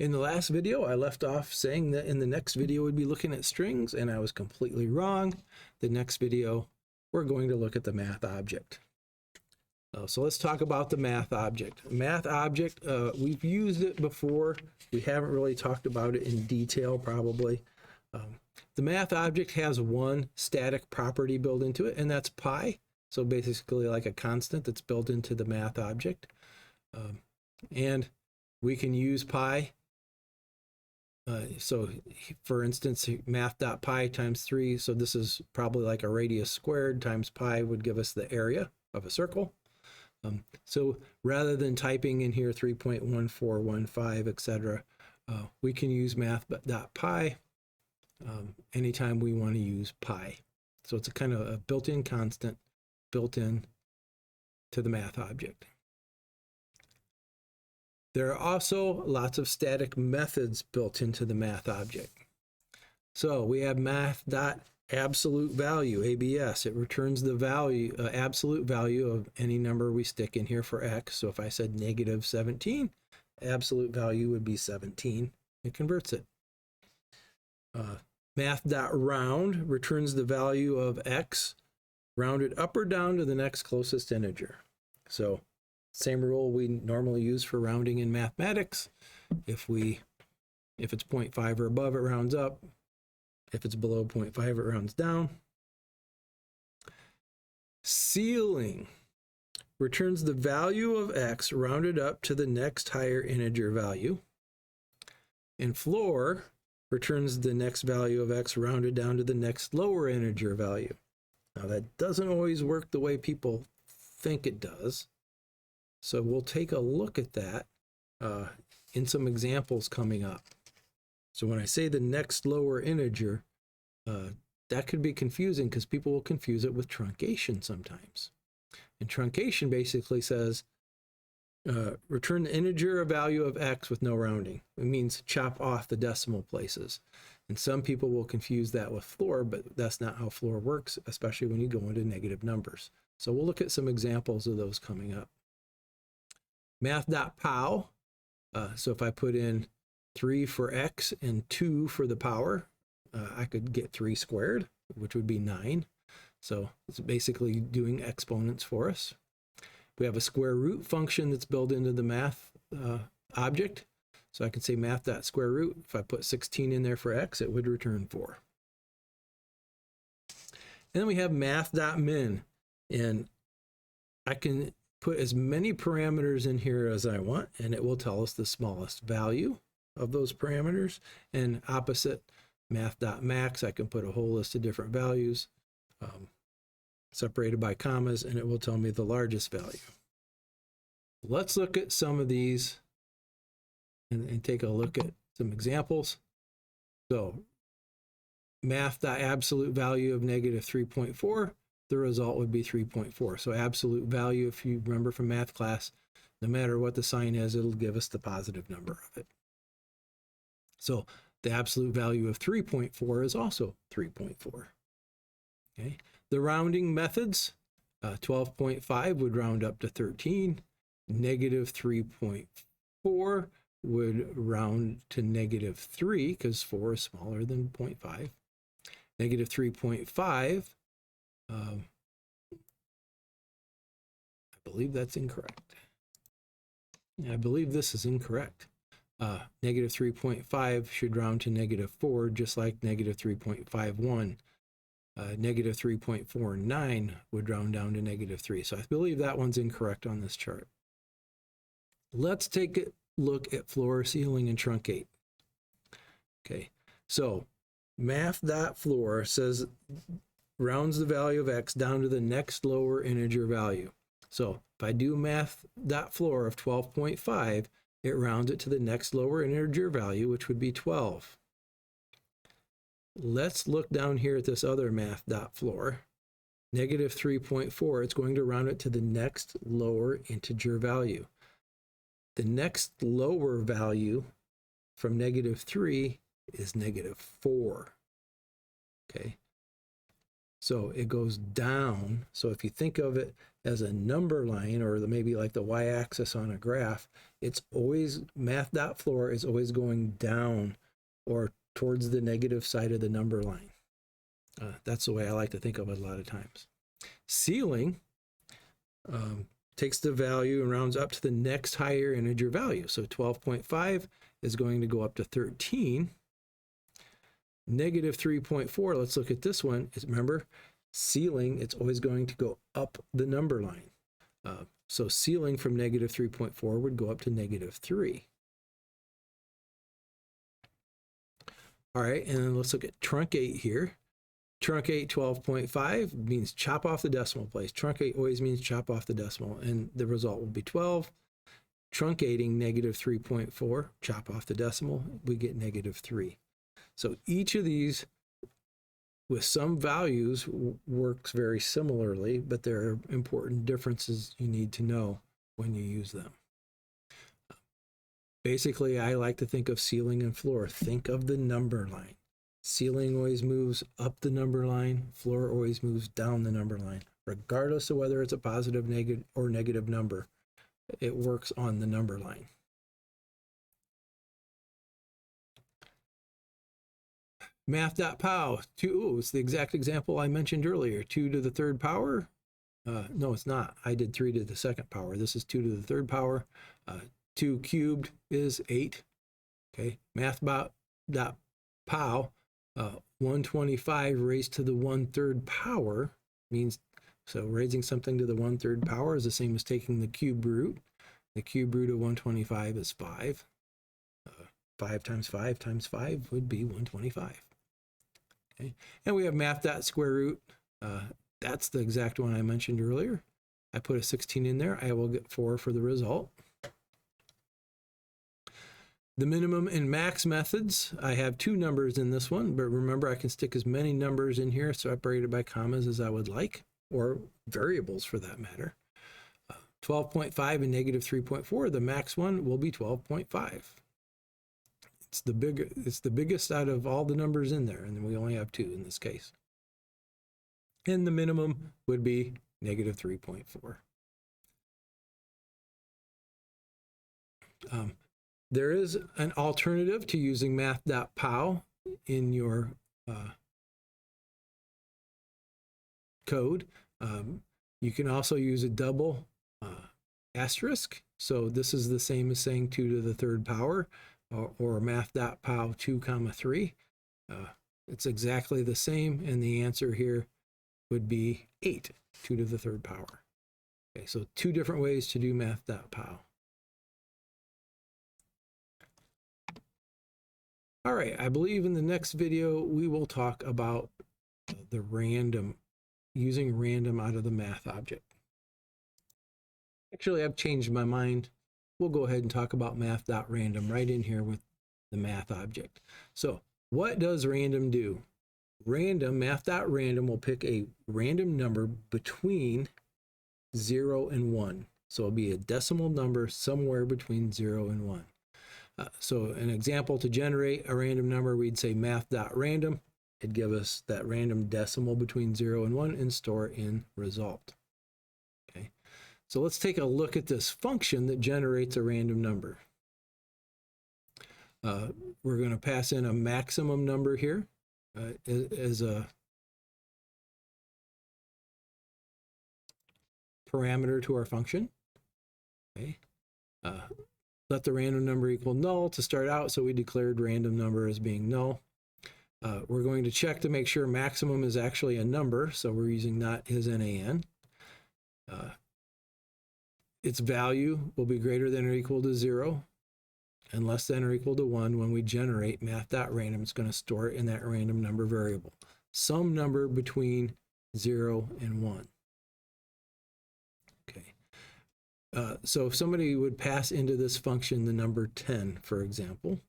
In the last video, I left off saying that in the next video we'd be looking at strings, and I was completely wrong. The next video, we're going to look at the math object. So let's talk about the math object. Math object, we've used it before. We haven't really talked about it in detail, probably. The math object has one static property built into it, and that's pi. So basically like a constant that's built into the math object. And we can use pi. So for instance, math.pi times 3, so this is probably like a radius squared times pi would give us the area of a circle. So rather than typing in here 3.1415, etc., we can use math.pi anytime we want to use pi. So it's a kind of a built-in constant built in to the math object. There are also lots of static methods built into the math object. So we have math.absolute value, ABS. It returns the value, absolute value of any number we stick in here for x. So if I said negative 17, absolute value would be 17. It converts it. Math.round returns the value of x, rounded up or down to the next closest integer. So same rule we normally use for rounding in mathematics. If it's 0.5 or above, it rounds up. If it's below 0.5, it rounds down. Ceiling returns the value of x rounded up to the next higher integer value. And floor returns the next value of x rounded down to the next lower integer value. Now that doesn't always work the way people think it does. So we'll take a look at that in some examples coming up. So when I say the next lower integer, that could be confusing because people will confuse it with truncation sometimes. And truncation basically says, return the integer value of x with no rounding. It means chop off the decimal places. And some people will confuse that with floor, but that's not how floor works, especially when you go into negative numbers. So we'll look at some examples of those coming up. Math.pow, so if I put in 3 for x and 2 for the power, I could get 3 squared, which would be 9. So it's basically doing exponents for us. We have a square root function that's built into the math object. So I can say math.square root. If I put 16 in there for x, it would return 4. And then we have math.min, and I can put as many parameters in here as I want, and it will tell us the smallest value of those parameters. And opposite, math.max, I can put a whole list of different values separated by commas, and it will tell me the largest value. Let's look at some of these and take a look at some examples. So math.absolute value of negative 3.4, the result would be 3.4. So absolute value, if you remember from math class, no matter what the sign is, it'll give us the positive number of it. So the absolute value of 3.4 is also 3.4. Okay. The rounding methods, 12.5 would round up to 13. Negative 3.4 would round to negative 3 because 4 is smaller than 0.5. Negative 3.5, I believe that's incorrect. I believe this is incorrect. Negative 3.5 should round to negative 4, just like negative 3.51. Negative 3.49 would round down to negative 3. So I believe that one's incorrect on this chart. Let's take a look at floor, ceiling, and truncate. Okay, so math.floor says rounds the value of x down to the next lower integer value. So if I do math.floor of 12.5, it rounds it to the next lower integer value, which would be 12. Let's look down here at this other math.floor. Negative 3.4, it's going to round it to the next lower integer value. The next lower value from negative 3 is negative 4. Okay. So it goes down. So if you think of it as a number line, or maybe like the y-axis on a graph, it's always, math.floor is always going down or towards the negative side of the number line. That's the way I like to think of it a lot of times. Ceiling takes the value and rounds up to the next higher integer value. So 12.5 is going to go up to 13. Negative 3.4, let's look at this one. Remember, ceiling, it's always going to go up the number line. So ceiling from negative 3.4 would go up to negative 3. All right, and then let's look at truncate here. Truncate 12.5 means chop off the decimal place. Truncate always means chop off the decimal, and the result will be 12. Truncating negative 3.4, chop off the decimal, we get negative 3. So each of these, with some values, works very similarly, but there are important differences you need to know when you use them. Basically, I like to think of ceiling and floor. Think of the number line. Ceiling always moves up the number line. Floor always moves down the number line. Regardless of whether it's a positive, negative, or negative number, it works on the number line. Math.pow, it's the exact example I mentioned earlier. 2 to the third power. No, it's not. I did 3 to the second power. This is 2 to the third power. 2 cubed is 8. Okay, math.pow, 125 raised to the 1/3 power means, so raising something to the 1/3 power is the same as taking the cube root. The cube root of 125 is 5. 5 times 5 times 5 would be 125. Okay, and we have math.square root. That's the exact one I mentioned earlier. I put a 16 in there. I will get 4 for the result. The minimum and max methods, I have 2 numbers in this one, but remember I can stick as many numbers in here separated by commas as I would like, or variables for that matter. 12.5 and negative 3.4, the max one will be 12.5. It's the biggest out of all the numbers in there, and we only have 2 in this case. And the minimum would be negative 3.4. There is an alternative to using math.pow in your code. You can also use a double asterisk. So this is the same as saying 2 to the third power, or math.pow 2, 3. It's exactly the same, and the answer here would be 8, 2 to the third power. Okay, so 2 different ways to do math.pow. All right, I believe in the next video we will talk about the random, using random out of the math object. Actually, I've changed my mind. We'll go ahead and talk about math.random right in here with the math object. So what does random do? Random, math.random will pick a random number between 0 and 1. So it'll be a decimal number somewhere between 0 and 1. So an example, to generate a random number, we'd say math.random. It'd give us that random decimal between 0 and 1 and store in result. Okay, so let's take a look at this function that generates a random number. We're going to pass in a maximum number here as a parameter to our function. Okay. Let the random number equal null to start out, so we declared random number as being null. We're going to check to make sure maximum is actually a number, so we're using not his NaN. Its value will be greater than or equal to 0 and less than or equal to 1 when we generate math.random. It's going to store it in that random number variable, some number between 0 and 1. Okay. So if somebody would pass into this function the number 10, for example,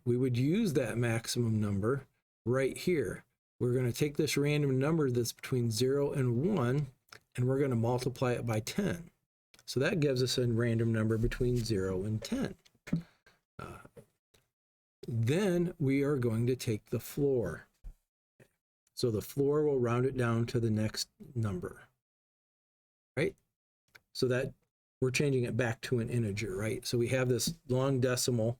we would use that maximum number right here. We're going to take this random number that's between 0 and 1, and we're going to multiply it by 10. So that gives us a random number between 0 and 10. Then we are going to take the floor. So the floor will round it down to the next number, right? So that we're changing it back to an integer, right? So we have this long decimal.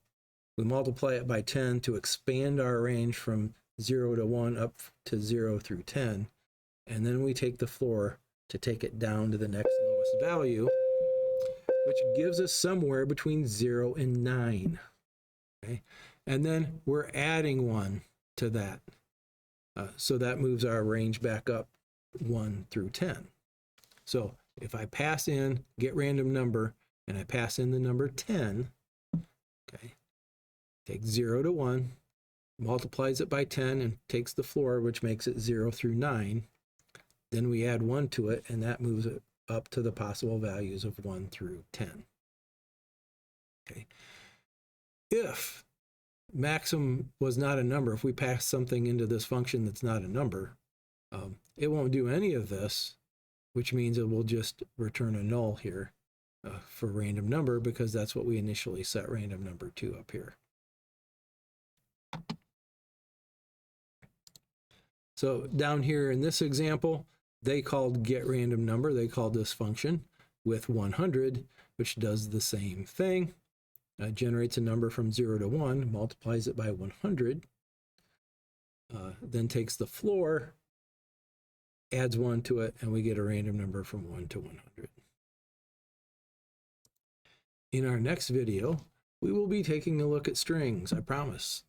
We multiply it by 10 to expand our range from 0 to 1 up to 0 through 10. And then we take the floor to take it down to the next lowest value, which gives us somewhere between 0 and 9. Okay? And then we're adding 1 to that. So that moves our range back up 1 through 10. So if I pass in get random number and I pass in the number 10, okay, takes 0 to 1, multiplies it by 10 and takes the floor, which makes it 0 through 9. Then we add 1 to it, and that moves it up to the possible values of 1 through 10. Okay. If maximum was not a number, if we pass something into this function that's not a number, it won't do any of this, which means it will just return a null here for random number, because that's what we initially set random number to up here. So down here in this example, they called get random number, they called this function with 100, which does the same thing. Generates a number from 0 to 1, multiplies it by 100, then takes the floor, adds 1 to it, and we get a random number from 1 to 100. In our next video, we will be taking a look at strings, I promise.